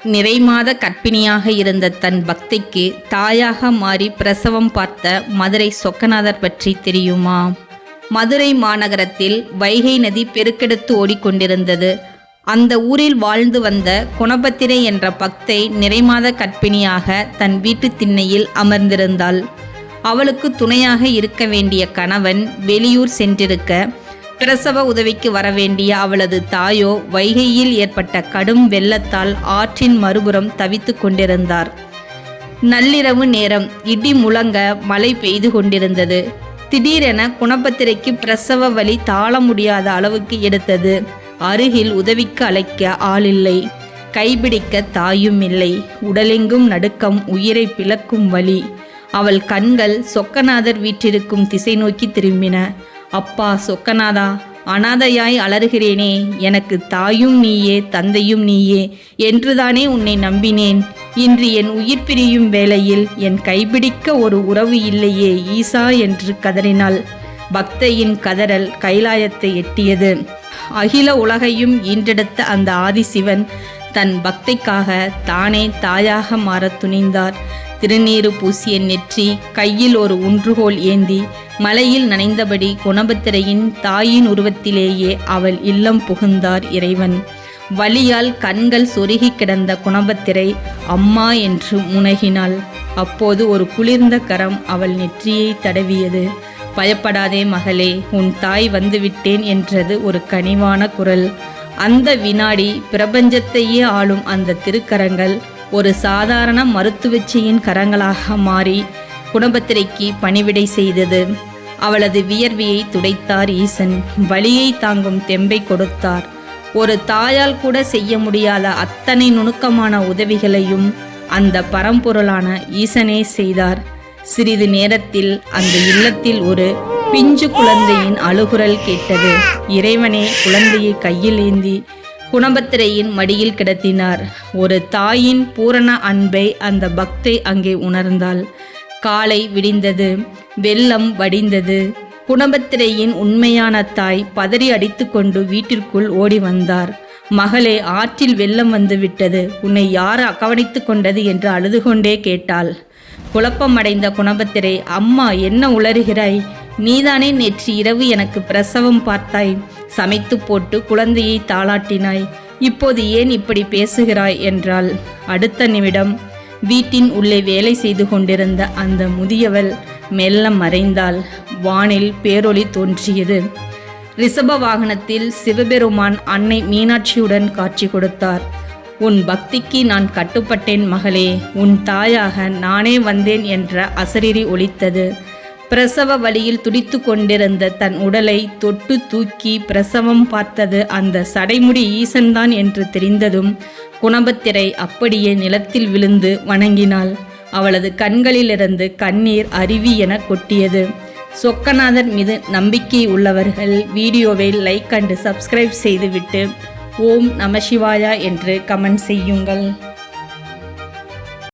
நிறைமாத கர்ப்பிணியாக இருந்த தன் பக்தைக்கு தாயாக மாறி பிரசவம் பார்த்த மதுரை சொக்கநாதர் பற்றி தெரியுமா? மதுரை மாநகரத்தில் வைகை நதி பெருக்கெடுத்து ஓடிக்கொண்டிருந்தது. அந்த ஊரில் வாழ்ந்து வந்த குணபத்திரை என்ற பக்தை நிறைமாத கர்ப்பிணியாக தன் வீட்டு திண்ணையில் அமர்ந்திருந்தாள். அவளுக்கு துணையாக இருக்க வேண்டிய கணவன் வெளியூர் சென்றிருக்க, பிரசவ உதவிக்கு வரவேண்டிய அவளது தாயோ வைகையில் ஏற்பட்ட கடும் வெள்ளத்தால் ஆற்றின் மறுபுறம் தவித்து கொண்டிருந்தார். நள்ளிரவு நேரம் இடி முழங்க மழை பெய்து கொண்டிருந்தது. திடீரென குணபத்திரைக்கு பிரசவ வலி தாழ முடியாத அளவுக்கு எடுத்தது. அருகில் உதவிக்கு அழைக்க ஆளில்லை, கைபிடிக்க தாயும் இல்லை. உடலெங்கும் நடுக்கம், உயிரை பிளக்கும் வலி. அவள் கண்கள் சொக்கநாதர் வீற்றிருக்கும் திசை நோக்கி திரும்பின. அப்பா சொக்கநாதா, அனாதையாய் அலறுகிறேனே, எனக்கு தாயும் நீயே தந்தையும் நீயே என்றுதானே உன்னை நம்பினேன். இன்று என் உயிர் பிரியும் வேளையில் என் கைபிடிக்க ஒரு உறவு இல்லையே ஈசா என்று கதறினாள். பக்தையின் கதறல் கைலாயத்தை எட்டியது. அகில உலகையும் ஈன்றெடுத்த அந்த ஆதிசிவன் தன் பக்தைக்காக தானே தாயாக மாறத் துணிந்தார். திருநீறு பூசிய நெற்றி, கையில் ஒரு ஊன்றுகோல் ஏந்தி மலையில் நனைந்தபடி குணபத்திரையின் தாயின் உருவத்திலேயே அவள் இல்லம் புகுந்தார் இறைவன். வலியால் கண்கள் சொருகி கிடந்த குணபத்திரை அம்மா என்று முனகினாள். அப்போது ஒரு குளிர்ந்த கரம் அவள் நெற்றியை தடவியது. பயப்படாதே மகளே, உன் தாய் வந்துவிட்டேன் என்றது ஒரு கனிவான குரல். அந்த வினாடி பிரபஞ்சத்தையே ஆளும் அந்த திருக்கரங்கள் ஒரு சாதாரண மருத்துவச்சியின் கரங்களாக மாறி குணபத்திரைக்கு பணிவிடை செய்தது. அவளது வியர்வையை துடைத்தார் ஈசன். வலியை தாங்கும் தெம்பை கொடுத்தார். ஒரு தாயால் கூட செய்ய முடியாத அத்தனை நுணுக்கமான உதவிகளையும் அந்த பரம்பொருளான ஈசனே செய்தார். சிறிது நேரத்தில் அந்த இல்லத்தில் ஒரு பிஞ்சு குழந்தையின் அழுகுரல் கேட்டது. இறைவனே குழந்தையை கையில் ஏந்தி குணபத்திரையின் மடியில் கிடத்தினார். ஒரு தாயின் பூரண அன்பை அந்த பக்தை அங்கே உணர்ந்தாள். காலை விடிந்தது. வெள்ளம் வடிந்தது. குணபத்திரையின் உண்மையான தாய் பதறி அடித்து கொண்டு வீட்டிற்குள் ஓடி வந்தார். மகளே, ஆற்றில் வெள்ளம் வந்து விட்டது, உன்னை யார் கவனித்து கொண்டது என்று அழுது கொண்டே கேட்டாள். குழப்பமடைந்த குணபத்திரை, அம்மா என்ன உளறுகிறாய்? நீதானே நேற்று இரவு எனக்கு பிரசவம் பார்த்தாய், சமைத்து போட்டு குழந்தையை தாளாட்டினாய், இப்போது ஏன் இப்படி பேசுகிறாய் என்றாள். அடுத்த நிமிடம் வீட்டின் உள்ளே வேலை செய்து கொண்டிருந்த அந்த முதியவள் மெல்ல மறைந்தாள். வானில் பேரொளி தோன்றியது. ரிஷப வாகனத்தில் சிவபெருமான் அன்னை மீனாட்சியுடன் காட்சி கொடுத்தார். உன் பக்திக்கு நான் கட்டுப்பட்டேன் மகளே, உன் தாயாக நானே வந்தேன் என்ற அசரீரி ஒலித்தது. பிரசவ வலியில் துடித்து கொண்டிருந்த தன் உடலை தொட்டு தூக்கி பிரசவம் பார்த்தது அந்த சடைமுடி ஈசன்தான் என்று தெரிந்ததும் குணபத்திரை அப்படியே நிலத்தில் விழுந்து வணங்கினாள். அவளது கண்களிலிருந்து கண்ணீர் அருவி என கொட்டியது. சொக்கநாதர் மீது நம்பிக்கை உள்ளவர்கள் வீடியோவை லைக் அண்டு சப்ஸ்கிரைப் செய்துவிட்டு ஓம் நம சிவாயா என்று கமெண்ட் செய்யுங்கள்.